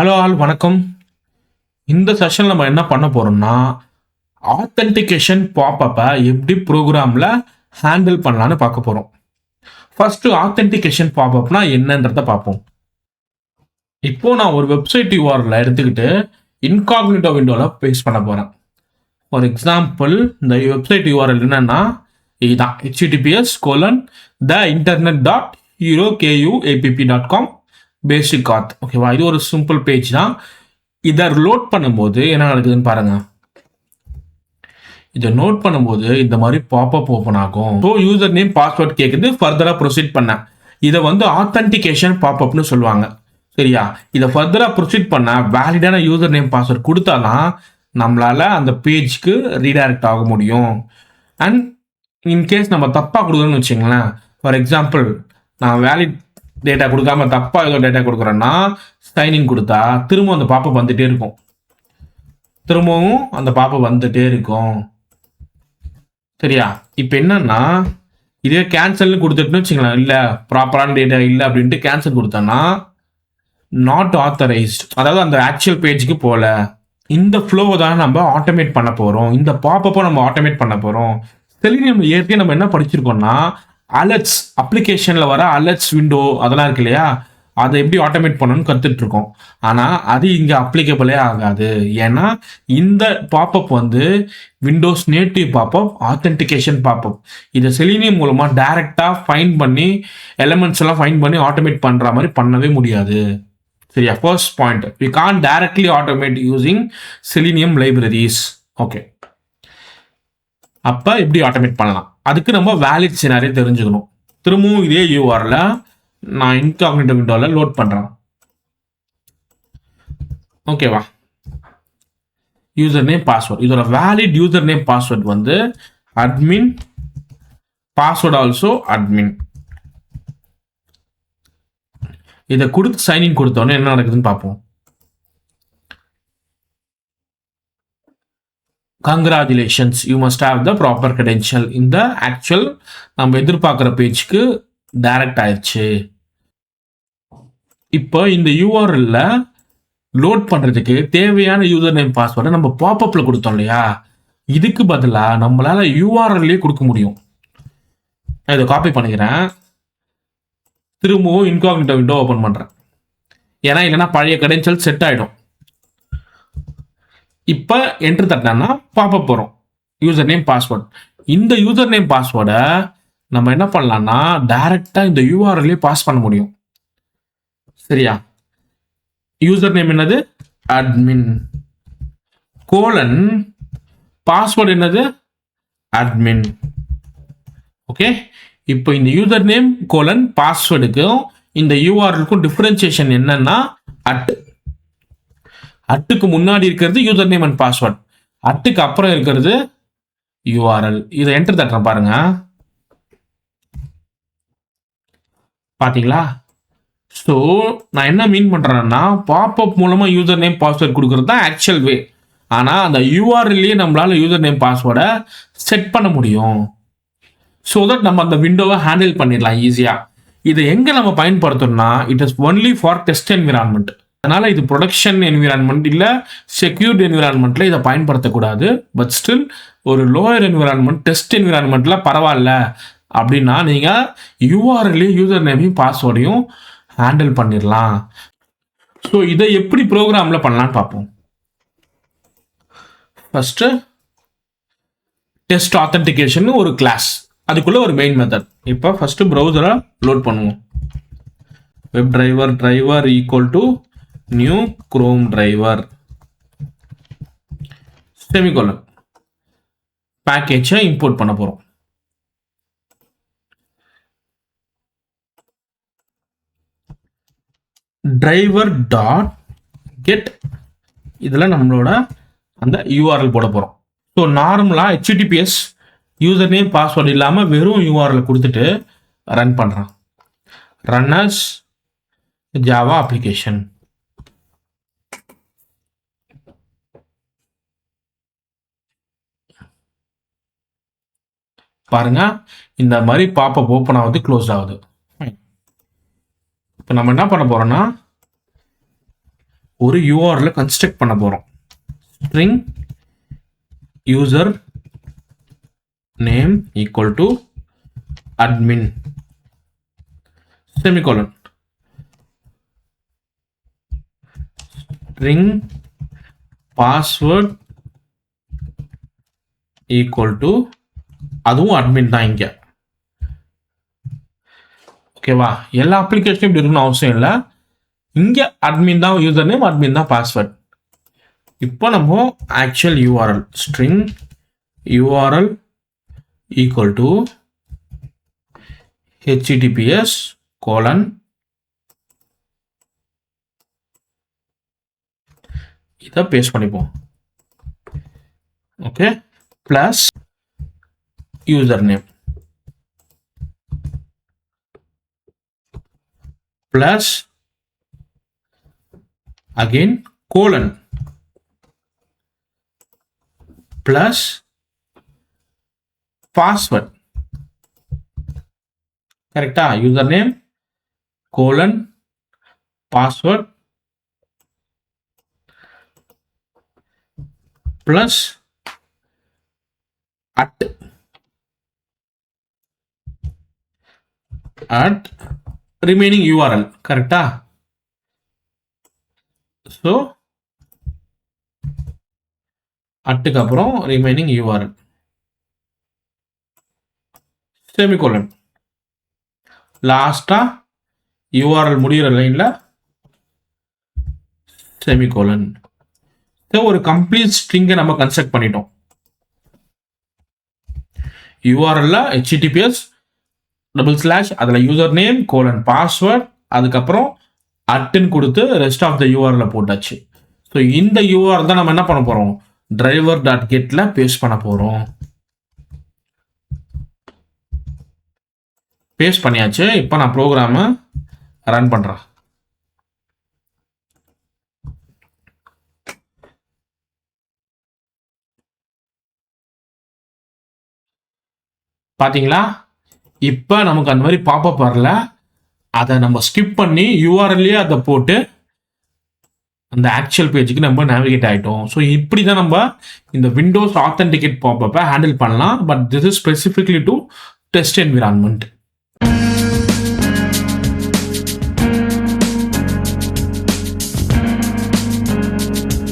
Hello all வணக்கம். இந்த செஷன்ல நம்ம என்ன பண்ண போறோம்னா, ஆத்தென்டிகேஷன் பாப்பப்ப எப்படி ப்ரோகிராம்ல ஹேண்டில் பண்ணலான்னு பார்க்க போறோம். ஃபர்ஸ்ட் ஆத்தென்டிகேஷன் பாப்பப்னா என்னன்றத பார்ப்போம். இப்போ நான் ஒரு வெப்சைட் URL எடுத்துக்கிட்டு இன்காக்னிட்டோ விண்டோல பேஸ்ட் பண்ண போறேன். ஃபார் எக்ஸாம்பிள் இந்த வெப்சைட் URL என்னன்னா இதுதான் https://theinternet.herokuapp.com பேசிக் ஆத். ஓகேவா? இது ஒரு சிம்பிள் பேஜ் தான். இதை லோட் பண்ணும்போது என்ன நடக்குதுன்னு பாருங்க. இதை நோட் பண்ணும்போது இந்த மாதிரி பாப்அப் ஓப்பன் ஆகும். ஸோ யூசர் நேம் பாஸ்வேர்ட் கேட்குது, ஃபர்தரா ப்ரொசீட் பண்ண. இதை வந்து ஆத்தென்டிகேஷன் பாப்அப்னு சொல்லுவாங்க. சரியா? இதை ஃபர்தரா ப்ரொசீட் பண்ண வேலிடான யூசர் நேம் பாஸ்வேர்ட் கொடுத்தாதான் நம்மளால அந்த பேஜ்க்கு ரீடைரக்ட் ஆக முடியும். அண்ட் இன்கேஸ் நம்ம தப்பாக கொடுக்குறோன்னு வச்சுங்களேன், ஃபார் எக்ஸாம்பிள் நான் வேலிட் டேட்டா கொடுக்காம தப்பாக ஏதோ டேட்டா கொடுக்குறேன்னா சைன்இன் கொடுத்தா திரும்ப அந்த பாப்பப் வந்துட்டே இருக்கும். திரும்பவும் அந்த பாப்பப் வந்துட்டே இருக்கும். சரியா? இப்போ என்னன்னா இதே கேன்சல்னு கொடுத்துட்டுன்னு வச்சுங்களேன், இல்லை ப்ராப்பரான டேட்டா இல்லை அப்படின்ட்டு கேன்சல் கொடுத்தோன்னா நாட் ஆத்தரைஸ்ட், அதாவது அந்த ஆக்சுவல் பேஜுக்கு போகல. இந்த ஃப்ளோவை தான் நம்ம ஆட்டோமேட் பண்ண போகிறோம். இந்த பாப்பப்பை நம்ம ஆட்டோமேட் பண்ண போகிறோம். செலினியம் ஏற்கனவே நம்ம என்ன படிச்சிருக்கோம்னா அலர்ட்ஸ், அப்ளிகேஷனில் வர அலர்ட்ஸ் விண்டோ அதெல்லாம் இருக்கு இல்லையா, அதை எப்படி ஆட்டோமேட் பண்ணணும்னு கற்றுட்டு இருக்கோம். ஆனால் அது இங்கே அப்ளிகபிளே ஆகாது. ஏன்னா இந்த பாப்பப் வந்து Windows native pop-up, authentication pop-up. இதை செலினியம் மூலமாக டைரெக்டாக ஃபைண்ட் பண்ணி எலிமெண்ட்ஸ் எல்லாம் ஃபைண்ட் பண்ணி ஆட்டோமேட் பண்ணுற மாதிரி பண்ணவே முடியாது. சரியா? First point, we can directly automate using Selenium libraries. Okay, அப்போ எப்படி ஆட்டோமேட் பண்ணலாம்? அதுக்கு நம்ம வேலிட் சினாரியோ தெரிஞ்சுக்கணும். திரும்பவும் இதே URL நான் இன்காக்னிட்டோ விண்டோவில் லோட் பண்ணுறேன். ஓகேவா? யூசர் நேம் பாஸ்வேர்ட், இதோட வேலிட் யூசர் நேம் பாஸ்வேர்ட் வந்து அட்மின், பாஸ்வேர்ட் ஆல்சோ அட்மின். இதை கொடுத்து சைன்இன் கொடுத்தோன்னே என்ன நடக்குதுன்னு பார்ப்போம். Congratulations, you must have the proper credential. இந்த ஆக்சுவல் நம்ம எதிர்பார்க்குற பேஜ்க்கு டைரக்ட் ஆயிடுச்சு. இப்போ இந்த URL லோட் பண்ணுறதுக்கு தேவையான யூசர் நேம் பாஸ்வேர்டை நம்ம பாப்அப்பில் கொடுத்தோம் இல்லையா, இதுக்கு பதிலாக நம்மளால URLலே கொடுக்க முடியும். நான் இதை காப்பி பண்ணிக்கிறேன், திரும்பவும் இன்காக்னிட்டோ விண்டோ ஓப்பன் பண்ணுறேன். ஏன்னா இல்லைன்னா பழைய கிரெடென்ஷியல் செட் ஆகிடும். இப்போ என்ட்ரு தட்டினா பாப்பப் வரும் யூசர் நேம் பாஸ்வேர்ட். இந்த யூசர் நேம் பாஸ்வேர்டை நம்ம என்ன பண்ணலாம்னா டைரக்டாக இந்த URLலே பாஸ் பண்ண முடியும். சரியா? யூசர் நேம் என்னது? அட்மின் கோலன், பாஸ்வேர்டு என்னது? அட்மின். ஓகே, இப்போ இந்த யூசர் நேம் கோலன் பாஸ்வேர்டுக்கும் இந்த URLக்கும் டிஃபரன்சியேஷன் என்னன்னா அட்டுக்கு முன்னாடி இருக்கிறது யூசர் நேம் அண்ட் பாஸ்வேர்ட், அட்டுக்கு அப்புறம் இருக்கிறது URL. இதை என்டர் தட்டுறேன் பாருங்க. பாத்தீங்களா? ஸோ நான் என்ன மீன் பண்றேன்னா பாப்அப் மூலமா யூசர் நேம் பாஸ்வேர்ட் கொடுக்கறது தான் ஆக்சுவல் வே. ஆனால் அந்த URLயே நம்மளால யூசர் நேம் பாஸ்வேர்டை செட் பண்ண முடியும். ஸோ தட் நம்ம அந்த விண்டோவை ஹேண்டில் பண்ணிடலாம் ஈஸியா. இதை எங்க நம்ம பயன்படுத்தணும்னா it is only for test environment. அதனால இது ப்ரொடக்ஷன் என்விரான்மெண்ட் இல்லை செக்யூர்ட் என்விரான்மெண்ட்ல இதை பயன்படுத்தக்கூடாது. பட் ஸ்டில் ஒரு லோயர் என்விரான்மெண்ட், டெஸ்ட் என்விரான்மெண்ட்ல பரவாயில்ல அப்படின்னா நீங்க URL யூசர் நேமையும் பாஸ்வேர்டையும் ஹேண்டில் பண்ணிடலாம். ஸோ இதை எப்படி ப்ரோக்ராம்ல பண்ணலாம்னு பார்ப்போம். ஃபர்ஸ்ட் டெஸ்ட் ஆத்தென்டிகேஷன் ஒரு கிளாஸ், அதுக்குள்ள ஒரு மெயின் மெத்தட். இப்போ ஃபர்ஸ்ட் ப்ரௌசரை லோட் பண்ணுவோம். Web driver equal to new Chrome driver semicolon. பேக்கேஜை இம்போர்ட் பண்ண போறோம். டிரைவர் டாட் கெட், இதில் நம்மளோட அந்த URL போட போகிறோம். ஸோ நார்மலாக HTTPS யூசர் நேம் பாஸ்வேர்டு இல்லாமல் வெறும் URL கொடுத்துட்டு ரன் பண்ணுறான். Run as Java application. பாருங்க, இந்த மாதிரி பாப்பப் ஓப்பன் ஆகுது, க்ளோஸ் ஆகுது. இப்போ நம்ம என்ன பண்ண போறோம்னா ஒரு URL கன்ஸ்ட்ரக்ட் பண்ண போகிறோம். string user name equal to admin semicolon string password equal to அதுவும் அட்மின் தான் இங்க. ஓகேவா? எல்லா அப்ளிகேஷனும் இப்படி இருக்கணும் அவசியம் இல்லை. இங்க அட்மின் தான் யூசர் நேம், அட்மின் தான் பாஸ்வேர்ட். இப்போ நம்ம actual URL string URL equal to https இதை பேஸ்ட் பண்ணிப்போம். Okay, plus user name plus again colon plus password. கரெக்டா? User name colon password plus at remaining URL. கரெக்டா? ஸோ அட்டுக்கு அப்புறம் remaining URL semicolon. லாஸ்டா URL முடிகிற லைன்ல செமிகோலன். ஒரு complete ஸ்ட்ரிங்கை நம்ம கன்ஸ்ட்ரக்ட் பண்ணிட்டோம். URL https // அதில் யூசர் நேம் கோலன் பாஸ்வேர்ட், அதுக்கப்புறம் அட்டுன்னு கொடுத்து ரெஸ்ட் ஆஃப் த URL போட்டாச்சு. ஸோ இந்த URL தான் நம்ம என்ன பண்ண போகிறோம், driver.getல பேஸ்ட் பண்ண போகிறோம். பேஸ்ட் பண்ணியாச்சு. இப்போ நான் ப்ரோக்ராமை ரன் பண்ணுறேன். பார்த்தீங்களா? இப்போ நமக்கு அந்த மாதிரி பாப்பப் வரல. அதை நம்ம ஸ்கிப் பண்ணி URLயே அதை போட்டு அந்த ஆக்சுவல் பேஜுக்கு நம்ம நேவிகேட் ஆகிட்டோம். ஸோ இப்படி தான் நம்ம இந்த விண்டோஸ் ஆத்தென்டிகேட் பாப்பப்பை ஹேண்டில் பண்ணலாம். But this is specifically to test environment.